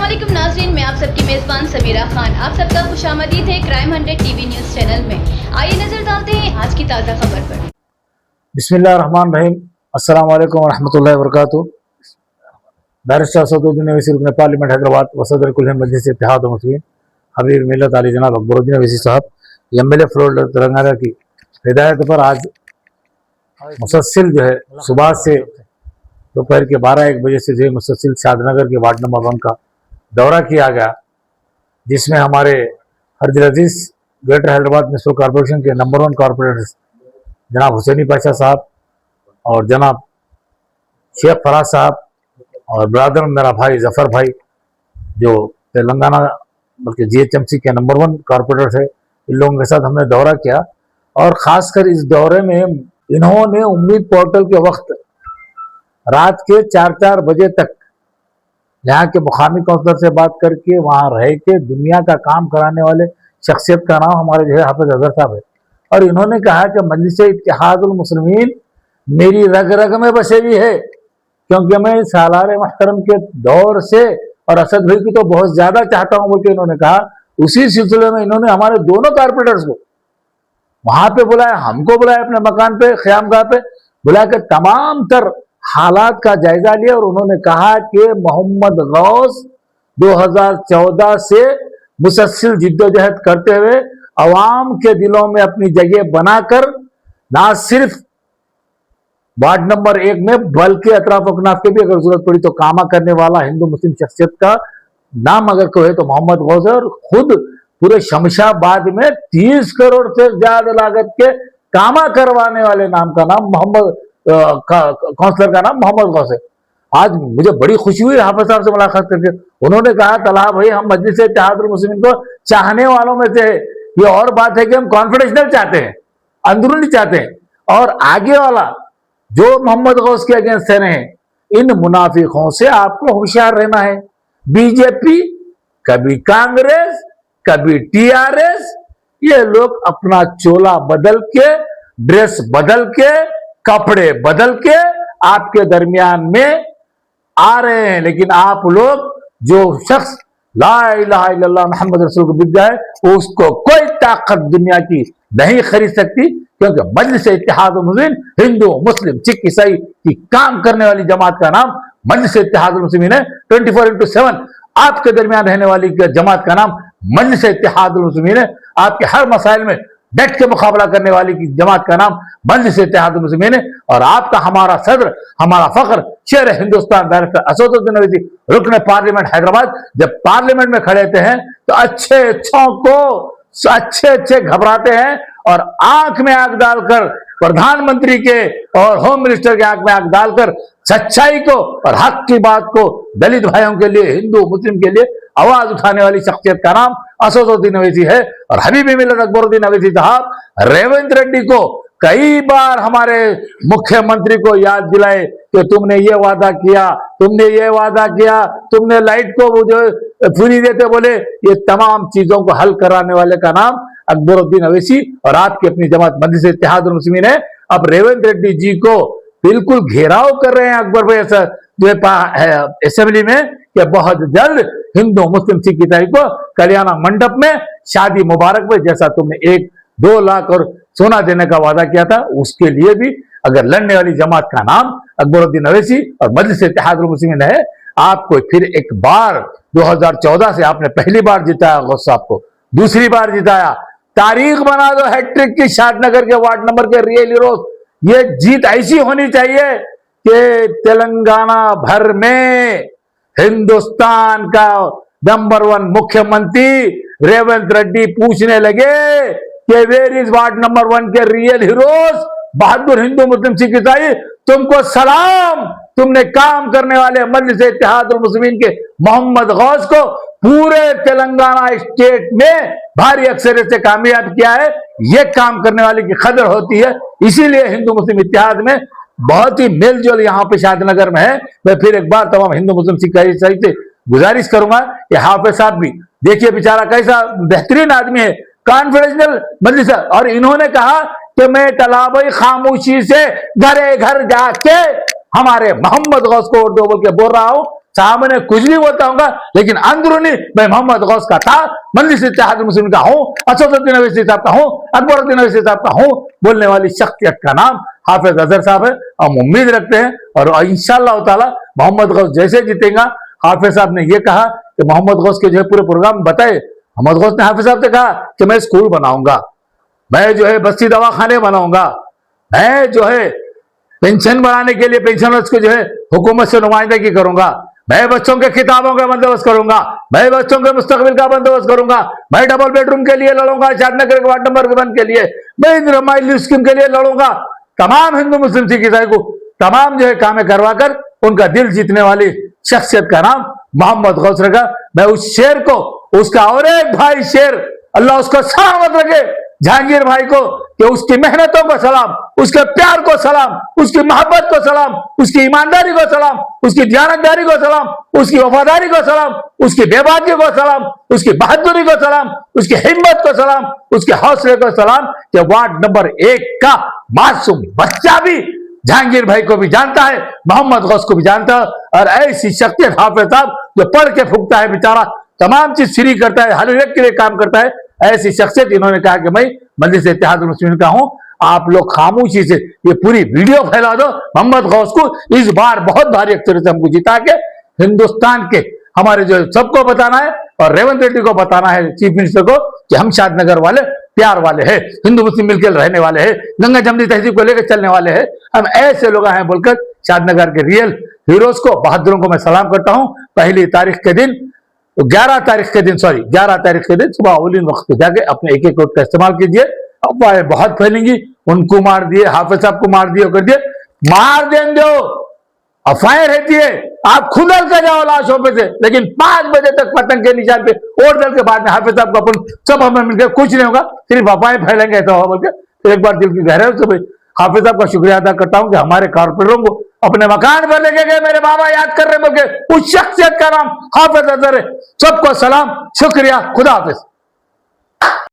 अस्सलामुअलैकुम नाज़रीन, मैं आप सबकी मेज़बान समीरा खान। आप सबका खुशामदीद है क्राइम 100 टीवी न्यूज़ चैनल में। आइए नजर डालते हैं आज की ताज़ा खबर पर। बिस्मिल्लाहिर्रहमानिर्रहीम। अस्सलाम वालेकुम वरहमतुल्लाहि वबरकातुहू। बैरिस्टर असदुद्दीन अवैसी रुकन पार्लियामेंट हैदराबाद व सदर कुल हिंद मजलिस इत्तेहाद मुस्लिमीन हबीब मिल्लत आली जनाब अकबरुद्दीन अवैसी साहब एमएलए फ्लोर तेलंगाना की हिदायत पर आज मुसलसिल जो है सुबह से दोपहर के 12-1 बजे से जो है मुसलसिल शादनगर के वार्ड नंबर 1 का दौरा किया गया, जिसमें हमारे हरदिल अजीज ग्रेटर हैदराबाद म्युनिसिपल कॉरपोरेशन के नंबर 1 कॉरपोरेटर्स जनाब हुसैनी पाशा साहब और जनाब शेख फराज साहब और ब्रादर मेरा भाई जफ़र भाई जो तेलंगाना बल्कि जीएचएमसी के नंबर 1 कॉरपोरेटर थे, इन लोगों के साथ हमने दौरा किया। और ख़ासकर इस दौरे में इन्होंने उम्मीद पोर्टल के वक्त रात के 4-4 बजे तक यहाँ के मुकामी काउंसलर से बात करके वहाँ रह के दुनिया का काम कराने वाले शख्सियत का नाम हमारे जो है हाफिज अजहर साहब है। और इन्होंने कहा कि मजलिस इत्तेहादुल मुस्लिमीन मेरी रग रग में बसे हुई है, क्योंकि मैं सालार महतरम के दौर से और असद भाई की तो बहुत ज़्यादा चाहता हूँ बोल के इन्होंने कहा। उसी सिलसिले में इन्होंने हमारे दोनों कारपोरेटर्स को वहाँ पे बुलाया, हमको बुलाया अपने मकान पे ख़यामगाह पे बुला के तमाम तर हालात का जायजा लिया। और उन्होंने कहा कि मोहम्मद गौस 2014 से मुसलसिल जिद्दोजहद करते हुए अवाम के दिलों में अपनी जगह बनाकर ना सिर्फ वार्ड नंबर 1 में बल्कि अतराफ अकनाफ के भी अगर जरूरत पड़ी तो कामा करने वाला हिंदू मुस्लिम शख्सियत का नाम अगर कोई है तो मोहम्मद गौस है। और खुद पूरे शमशाबाद में 30 करोड़ से ज्यादा लागत के कामा करवाने वाले नाम का नाम मोहम्मद काउंसलर का नाम मोहम्मद गौस है। आज मुझे बड़ी खुशी हुई हाफिज साहब से मुलाकात करके। उन्होंने कहा तला भाई हम मजलिस इत्तेहादुल मुस्लिमीन को चाहने वालों में से है, ये और बात है कि हम कॉन्फिडेंशियल चाहते हैं, अंदरूनी चाहते हैं। और आगे वाला जो मोहम्मद गौस के अगेंस्ट रहे हैं, इन मुनाफिकों से आपको होशियार रहना है। बीजेपी कभी कांग्रेस कभी टीआरएस, ये लोग अपना चोला बदल के ड्रेस बदल के कपड़े बदल के आपके दरमियान में आ रहे हैं। लेकिन आप लोग जो शख्स ला इलाहा इल्लल्लाह मुहम्मद रसूल को बिक जाए उसको कोई ताकत दुनिया की नहीं खरीद सकती, क्योंकि मजलिस इत्तेहादुल मुस्लिमीन हिंदू मुस्लिम सिख ईसाई की काम करने वाली जमात का नाम मजलिस इत्तेहादुल मुस्लिमीन है। 24/7 आपके दरमियान रहने वाली जमात का नाम मजलिस इत्तेहादुल मुस्लिमीन है। आपके हर मसाइल में डट के मुकाबला करने वाली की जमात का नाम मजलिस इत्तेहादुल मुस्लिमीन है। और आपका हमारा सदर हमारा फख्र शेर हिंदुस्तान बैरिस्टर असदुद्दीन अवैसी रुकन पार्लियामेंट हैदराबाद जब पार्लियामेंट में खड़े थे हैं तो अच्छे अच्छे घबराते हैं और आंख में आग डालकर प्रधानमंत्री के और होम मिनिस्टर के आंख में आग डालकर सच्चाई को और हक की बात को दलित भाइयों के लिए हिंदू मुस्लिम के लिए आवाज उठाने वाली शख्सियत का नाम असदुद्दीन अवैसी है। और हबीबी मिल्लत अकबरुद्दीन अवैसी साहब रेवंत रेड्डी को कई बार हमारे मुख्यमंत्री को याद दिलाए कि तुमने ये वादा किया, तुमने ये वादा किया, तुमने लाइट को वो जो फ्री देते बोले। ये तमाम चीजों को हल कराने वाले का नाम अकबरुद्दीन अवैसी और आपकी अपनी जमात मजलिस इत्तेहादुल मुस्लिमीन है। अब रेवंत रेड्डी जी को बिल्कुल घेराव कर रहे हैं अकबर भाई जो असेंबली में कि बहुत जल्द हिंदू मुस्लिम सिख ईसाई को कल्याण मंडप में शादी मुबारक में जैसा तुमने 1-2 लाख और सोना देने का वादा किया था, उसके लिए भी अगर लड़ने वाली जमात का नाम अकबरुद्दीन अवैसी और मजलिस इत्तेहादुल मुस्लिमीन है। आपको फिर एक बार 2014 से आपने पहली बार जिताया गौस साहब को, दूसरी बार जिताया, तारीख बना दो हैट्रिक की शादनगर के वार्ड नंबर के रियल हीरोज। ये जीत ऐसी होनी चाहिए कि तेलंगाना भर में हिंदुस्तान का नंबर 1 मुख्यमंत्री रेवंत रेड्डी पूछने लगे कि वेयर इज वार्ड नंबर 1 के रियल हीरोज, बहादुर हिंदू मुस्लिम सिख ईसाई, तुमको सलाम। तुमने काम करने वाले मजलिस इत्तेहादुल मुस्लिमीन के मोहम्मद गौस को पूरे तेलंगाना स्टेट में भारी अक्सरियत से कामयाब किया है। यह काम करने वाले की कदर होती है, इसीलिए हिंदू मुस्लिम इत्तेहाद में बहुत ही मेलजोल यहाँ पे शादनगर में है। मैं फिर एक बार तमाम हिंदू मुस्लिम सिख ईसाई से गुजारिश करूंगा कि हाफिज साहब भी देखिए बेचारा कैसा बेहतरीन आदमी है, कॉन्फिडेंशियल मजलिस। और इन्होंने कहा कि मैं तलाबई खामोशी से घरे घर जाके हमारे मोहम्मद गौस को वोट दो बोल के बोल रहा हूं सामने कुछ भी बोलता हूँ, लेकिन अंदरूनी मैं मोहम्मद गौस का था, मजलिस इत्तेहाद मुस्लिमीन का हूँ, असदुद्दीन ओवैसी साहब का हूँ, अकबरुद्दीन ओवैसी साहब का हूँ। बोलने वाली शख्सियत का नाम हाफिज अजहर साहब है। हम उम्मीद रखते हैं और इंशाअल्लाह ताला मोहम्मद गौस जैसे जीतेगा। हाफिज साहब ने यह कहा कि मोहम्मद गौस के जो है पूरे प्रोग्राम बताए। मोहम्मद गौस ने हाफिज साहब से कहा कि मैं स्कूल बनाऊंगा, मैं जो है बस्ती दवाखाने बनाऊंगा, मैं जो है पेंशन बढ़ाने के लिए पेंशनर्स को जो है हुकूमत से नुमाइंदगी करूंगा, मैं बच्चों के किताबों का बंदोबस्त करूंगा, मैं बच्चों के मुस्तकबिल का बंदोबस्त करूंगा, मैं डबल बेडरूम के लिए लड़ूंगा, शादनगर के वार्ड नंबर 1 के लिए, मैं इंदिरा माइल स्कीम के लिए लड़ूंगा। तमाम हिंदू मुस्लिम सिख ईसाई को तमाम जो है कामें करवा कर उनका दिल जीतने वाली शख्सियत का नाम मोहम्मद गौस रखा। मैं उस शेर को, उसका और एक भाई शेर, अल्लाह उसको सलामत रखे, जहांगीर भाई को, कि उसकी मेहनतों को सलाम, उसके प्यार को सलाम, उसकी मोहब्बत को सलाम, उसकी ईमानदारी को सलाम, उसकी दियानतदारी को सलाम, उसकी वफादारी को सलाम, उसकी बेबाकी को सलाम, उसकी बहादुरी को सलाम, उसकी हिम्मत को सलाम, उसके हौसले को सलाम। कि वार्ड नंबर 1 का मासूम बच्चा भी जहांगीर भाई को भी जानता है, मोहम्मद गौस को भी जानता है। और ऐसी शख्सियत हाफिज साहब जो पढ़ के फूकता है, बेचारा तमाम चीज फ्री करता है, हर एक के लिए काम करता है, ऐसी शख्सियत इन्होंने कहा कि मैं मजलिस इत्तेहाद मुस्लिमीन का हूं। आप लोग खामोशी से ये पूरी वीडियो फैला दो। मोहम्मद गौस को इस बार बहुत भारी अक्सर से हमको जिता के हिंदुस्तान के हमारे जो सबको बताना है और रेवंत रेड्डी को बताना है, चीफ मिनिस्टर को, कि हम शादनगर वाले प्यार वाले हैं, हिंदू मुस्लिम मिलकर रहने वाले हैं, गंगा जमनी तहजीब को लेकर चलने वाले हैं, हम ऐसे लोग हैं बोलकर शादनगर के रियल हीरोज को, बहादुरों को मैं सलाम करता हूं। पहली तारीख के दिन 11 तारीख के दिन सुबह अवलिन वक्त पे जाके अपने एक वोट का इस्तेमाल कीजिए। अफवाहें बहुत फैलेंगी, उनको मार दिए, हाफिज साहब को मार दिए, कर दिए, मार दें दो, अफवाहें रहती है, आप खुदल कर जाओ लाशों पे से, लेकिन 5 बजे तक पतंग के निशान पे और दल के बाद में हाफिज साहब को अपन सब हमें मिलकर कुछ नहीं होगा, सिर्फ अफवाहें फैलेंगे ऐसा होगा बोलकर। तो एक बार दिल की गहराई से हाफिज साहब का शुक्रिया अदा करता हूं कि हमारे कारपोरेटरों को अपने मकान पर लेके गए, मेरे बाबा याद कर रहे बोल के। उस शख्सियत का नाम हाफिज अजहर है। सबको सलाम, शुक्रिया, खुदा हाफिज।